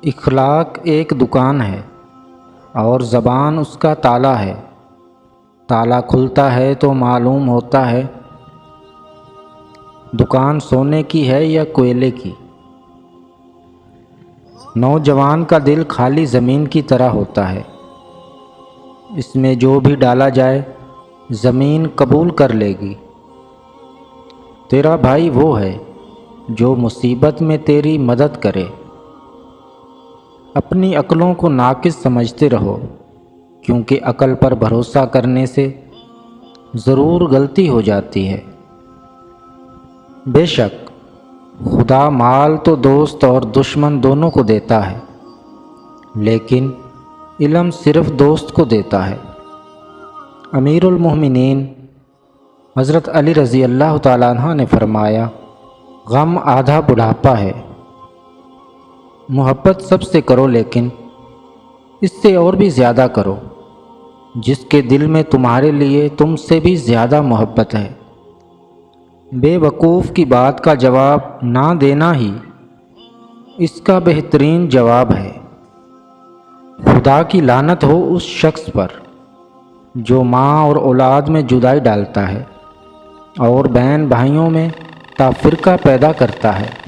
اخلاق ایک دکان ہے اور زبان اس کا تالا ہے۔ تالا کھلتا ہے تو معلوم ہوتا ہے دکان سونے کی ہے یا کوئلے کی۔ نوجوان کا دل خالی زمین کی طرح ہوتا ہے، اس میں جو بھی ڈالا جائے زمین قبول کر لے گی۔ تیرا بھائی وہ ہے جو مصیبت میں تیری مدد کرے۔ اپنی عقلوں کو ناقص سمجھتے رہو، کیونکہ عقل پر بھروسہ کرنے سے ضرور غلطی ہو جاتی ہے۔ بے شک خدا مال تو دوست اور دشمن دونوں کو دیتا ہے، لیکن علم صرف دوست کو دیتا ہے۔ امیر المومنین حضرت علی رضی اللہ تعالیٰ عنہ نے فرمایا، غم آدھا بڑھاپا ہے۔ محبت سب سے کرو، لیکن اس سے اور بھی زیادہ کرو جس کے دل میں تمہارے لیے تم سے بھی زیادہ محبت ہے۔ بے وقوف کی بات کا جواب نہ دینا ہی اس کا بہترین جواب ہے۔ خدا کی لعنت ہو اس شخص پر جو ماں اور اولاد میں جدائی ڈالتا ہے اور بہن بھائیوں میں تفرقہ پیدا کرتا ہے۔